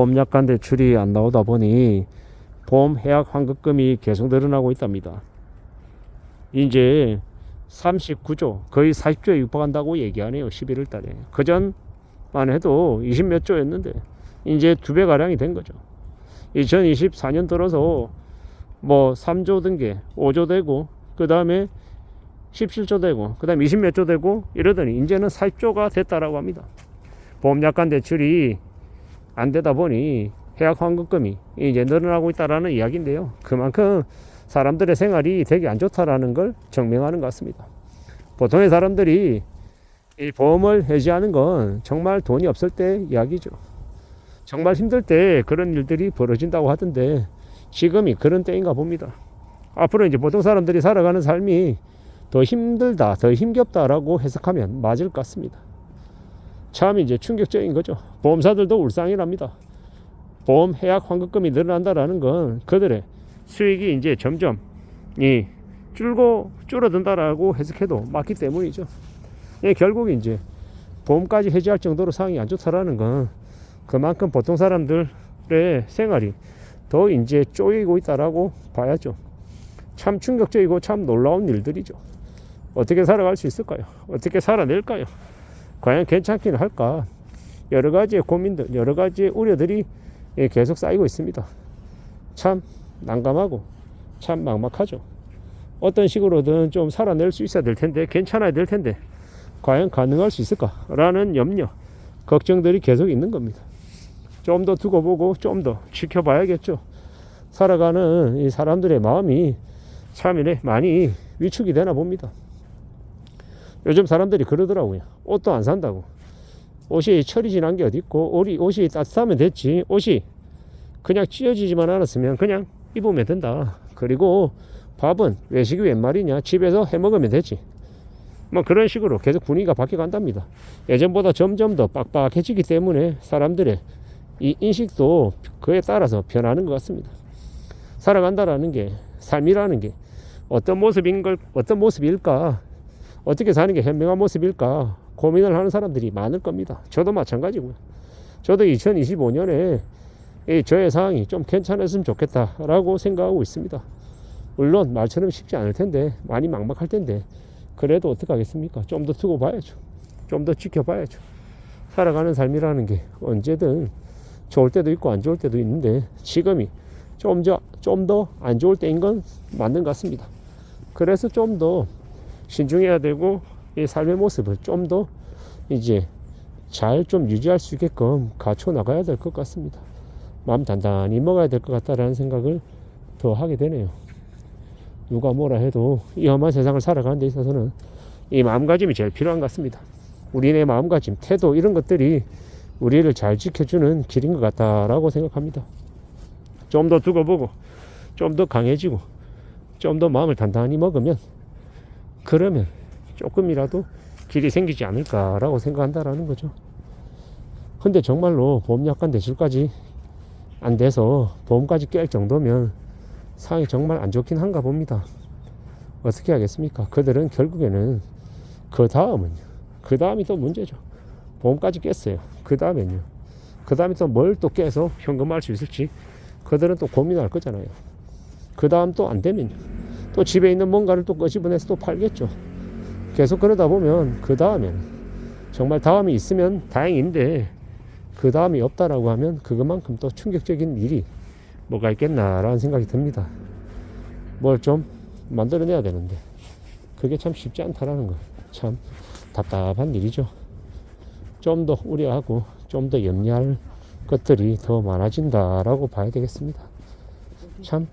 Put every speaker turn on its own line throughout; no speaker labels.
보험약관 대출이 안 나오다 보니 보험 해약 환급금이 계속 늘어나고 있답니다. 이제 39조 거의 40조에 육박한다고 얘기하네요. 11월 달에. 그전만 해도 20몇 조였는데 이제 2배가량이 된 거죠. 2024년 들어서 뭐 3조 등게 5조 되고 그 다음에 17조 되고 그 다음에 20몇 조 되고 이러더니 이제는 40조가 됐다라고 합니다. 보험약관 대출이 안 되다 보니 해약 환급금이 이제 늘어나고 있다라는 이야기인데요. 그만큼 사람들의 생활이 되게 안 좋다라는 걸 증명하는 것 같습니다. 보통의 사람들이 이 보험을 해지하는 건 정말 돈이 없을 때 이야기죠. 정말 힘들 때 그런 일들이 벌어진다고 하던데 지금이 그런 때인가 봅니다. 앞으로 이제 보통 사람들이 살아가는 삶이 더 힘들다, 더 힘겹다라고 해석하면 맞을 것 같습니다. 참 이제 충격적인 거죠. 보험사들도 울상이랍니다. 보험 해약 환급금이 늘어난다라는 건 그들의 수익이 이제 점점 줄어든다라고 해석해도 맞기 때문이죠. 결국 이제 보험까지 해지할 정도로 상황이 안 좋다라는 건 그만큼 보통 사람들의 생활이 더 이제 쪼이고 있다라고 봐야죠. 참 충격적이고 참 놀라운 일들이죠. 어떻게 살아갈 수 있을까요? 어떻게 살아낼까요? 과연 괜찮기는 할까? 여러 가지의 고민들, 여러 가지의 우려들이 계속 쌓이고 있습니다. 참 난감하고 참 막막하죠. 어떤 식으로든 좀 살아낼 수 있어야 될 텐데, 괜찮아야 될 텐데 과연 가능할 수 있을까라는 염려, 걱정들이 계속 있는 겁니다. 좀 더 두고 보고 좀 더 지켜봐야겠죠. 살아가는 이 사람들의 마음이 참 많이 위축이 되나 봅니다. 요즘 사람들이 그러더라고요. 옷도 안 산다고. 옷이 철이 지난 게 어디 있고 옷이 따뜻하면 됐지. 옷이 그냥 찢어지지만 않았으면 그냥 입으면 된다. 그리고 밥은 외식이 웬 말이냐. 집에서 해 먹으면 되지. 뭐 그런 식으로 계속 분위기가 바뀌어 간답니다. 예전보다 점점 더 빡빡해지기 때문에 사람들의 이 인식도 그에 따라서 변하는 것 같습니다. 살아간다라는 게, 삶이라는 게 어떤 모습일까, 어떻게 사는 게 현명한 모습일까 고민을 하는 사람들이 많을 겁니다. 저도 마찬가지고요. 저도 2025년에 저의 상황이 좀 괜찮았으면 좋겠다라고 생각하고 있습니다. 물론 말처럼 쉽지 않을 텐데, 많이 막막할 텐데, 그래도 어떡하겠습니까? 좀 더 두고 봐야죠. 좀 더 지켜봐야죠. 살아가는 삶이라는 게 언제든 좋을 때도 있고 안 좋을 때도 있는데 지금이 좀 더 안 좋을 때인 건 맞는 것 같습니다. 그래서 좀 더 신중해야 되고 이 삶의 모습을 좀 더 이제 잘 좀 유지할 수 있게끔 갖춰 나가야 될 것 같습니다. 마음 단단히 먹어야 될 것 같다라는 생각을 더 하게 되네요. 누가 뭐라 해도 이 험한 세상을 살아가는 데 있어서는 이 마음가짐이 제일 필요한 것 같습니다. 우리의 마음가짐, 태도 이런 것들이 우리를 잘 지켜주는 길인 것 같다라고 생각합니다. 좀 더 두고 보고 좀 더 강해지고 좀 더 마음을 단단히 먹으면 그러면 조금이라도 길이 생기지 않을까라고 생각한다라는 거죠. 근데 정말로 보험약관 대출까지 안 돼서 보험까지 깰 정도면 상황이 정말 안 좋긴 한가 봅니다. 어떻게 하겠습니까? 그들은 결국에는 그 다음이 또 문제죠. 보험까지 깼어요. 그 다음에 또 뭘 또 깨서 현금화할 수 있을지 그들은 또 고민할 거잖아요. 그 다음 또 안 되면 또 집에 있는 뭔가를 또 끄집어내서 또 팔겠죠. 계속 그러다 보면 그 다음에는 정말 다음이 있으면 다행인데 그 다음이 없다라고 하면 그것만큼 또 충격적인 일이 뭐가 있겠나라는 생각이 듭니다. 뭘 좀 만들어내야 되는데 그게 참 쉽지 않다라는 거 참 답답한 일이죠. 좀 더 우려하고 좀 더 염려할 것들이 더 많아진다라고 봐야 되겠습니다. 참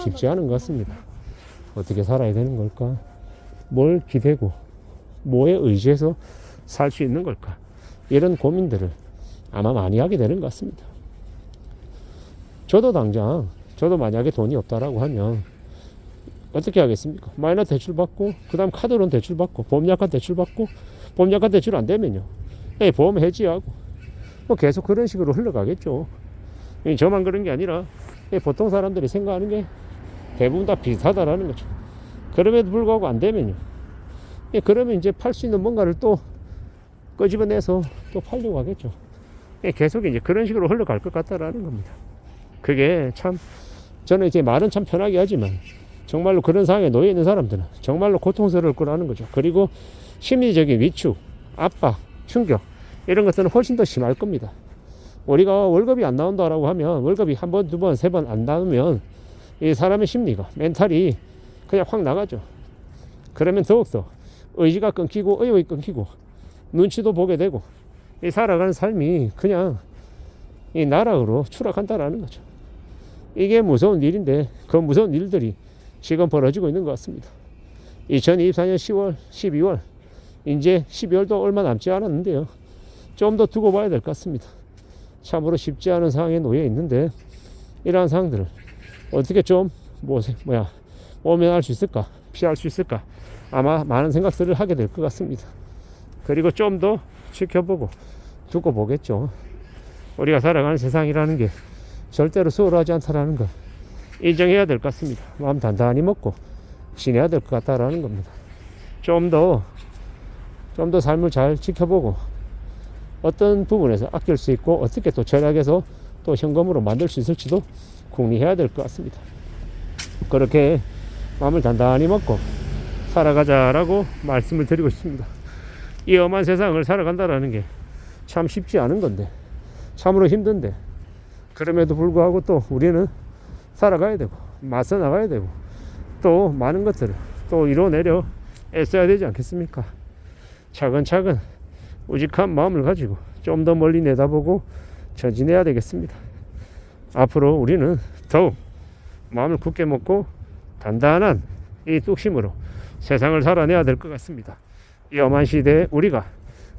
쉽지 않은 것 같습니다. 어떻게 살아야 되는 걸까? 뭘 기대고 뭐에 의지해서 살 수 있는 걸까? 이런 고민들을 아마 많이 하게 되는 것 같습니다. 저도 만약에 돈이 없다라고 하면 어떻게 하겠습니까? 마이너 대출 받고 그 다음 카드론 대출 받고 보험약관 대출 받고 보험약관 대출 안 되면요 보험 해지하고 뭐 계속 그런 식으로 흘러가겠죠. 저만 그런 게 아니라 보통 사람들이 생각하는 게 대부분 다 비슷하다라는 거죠. 그럼에도 불구하고 안 되면요 그러면 이제 팔 수 있는 뭔가를 또 끄집어내서 또 팔려고 하겠죠. 계속 이제 그런 식으로 흘러갈 것 같다라는 겁니다. 그게 참 저는 이제 말은 참 편하게 하지만 정말로 그런 상황에 놓여 있는 사람들은 정말로 고통스러울 거라는 거죠. 그리고 심리적인 위축, 압박, 충격 이런 것들은 훨씬 더 심할 겁니다. 우리가 월급이 안 나온다라고 하면 월급이 한 번, 두 번, 세 번 안 나오면 이 사람의 심리가 멘탈이 그냥 확 나가죠. 그러면 더욱더 의지가 끊기고 의욕이 끊기고 눈치도 보게 되고 이 살아가는 삶이 그냥 이 나락으로 추락한다라는 거죠. 이게 무서운 일인데 그 무서운 일들이 지금 벌어지고 있는 것 같습니다. 2024년 10월, 12월 이제 12월도 얼마 남지 않았는데요. 좀 더 두고 봐야 될 것 같습니다. 참으로 쉽지 않은 상황에 놓여 있는데 이러한 상황들을 어떻게 좀 모면할 수 있을까, 피할 수 있을까, 아마 많은 생각들을 하게 될 것 같습니다. 그리고 좀 더 지켜보고 두고 보겠죠. 우리가 살아가는 세상이라는 게 절대로 수월하지 않다라는 걸 인정해야 될 것 같습니다. 마음 단단히 먹고 지내야 될 것 같다라는 겁니다. 좀 더 삶을 잘 지켜보고 어떤 부분에서 아낄 수 있고 어떻게 또 절약해서 또 현금으로 만들 수 있을지도 궁리해야 될 것 같습니다. 그렇게 마음을 단단히 먹고 살아가자라고 말씀을 드리고 싶습니다. 이 험한 세상을 살아간다라는 게 참 쉽지 않은 건데 참으로 힘든데 그럼에도 불구하고 또 우리는 살아가야 되고 맞서 나가야 되고 또 많은 것들을 또 이뤄내려 애써야 되지 않겠습니까? 차근차근 우직한 마음을 가지고 좀 더 멀리 내다보고 전진해야 되겠습니다. 앞으로 우리는 더욱 마음을 굳게 먹고 단단한 이 뚝심으로 세상을 살아내야 될 것 같습니다. 이 험한 시대에 우리가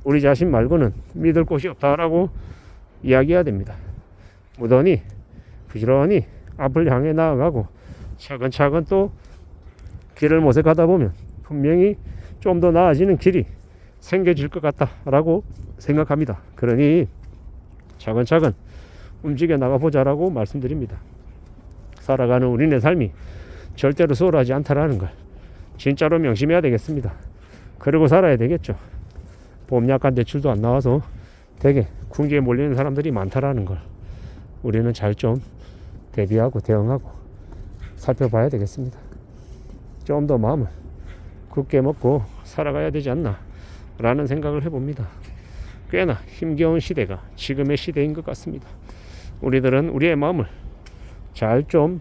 우리 자신 말고는 믿을 곳이 없다라고 이야기해야 됩니다. 무던히 부지런히 앞을 향해 나아가고 차근차근 또 길을 모색하다 보면 분명히 좀 더 나아지는 길이 생겨질 것 같다라고 생각합니다. 그러니 차근차근 움직여 나가보자라고 말씀드립니다. 살아가는 우리네 삶이 절대로 수월하지 않다라는 걸 진짜로 명심해야 되겠습니다. 그리고 살아야 되겠죠. 보험 약관 대출도 안 나와서 되게 궁지에 몰리는 사람들이 많다라는 걸 우리는 잘 좀 대비하고 대응하고 살펴봐야 되겠습니다. 좀 더 마음을 굳게 먹고 살아가야 되지 않나 라는 생각을 해봅니다. 꽤나 힘겨운 시대가 지금의 시대인 것 같습니다. 우리들은 우리의 마음을 잘 좀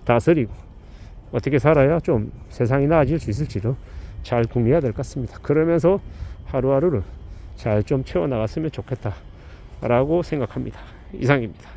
다스리고 어떻게 살아야 좀 세상이 나아질 수 있을지도 잘 궁리해야 될 것 같습니다. 그러면서 하루하루를 잘 좀 채워나갔으면 좋겠다 라고 생각합니다. 이상입니다.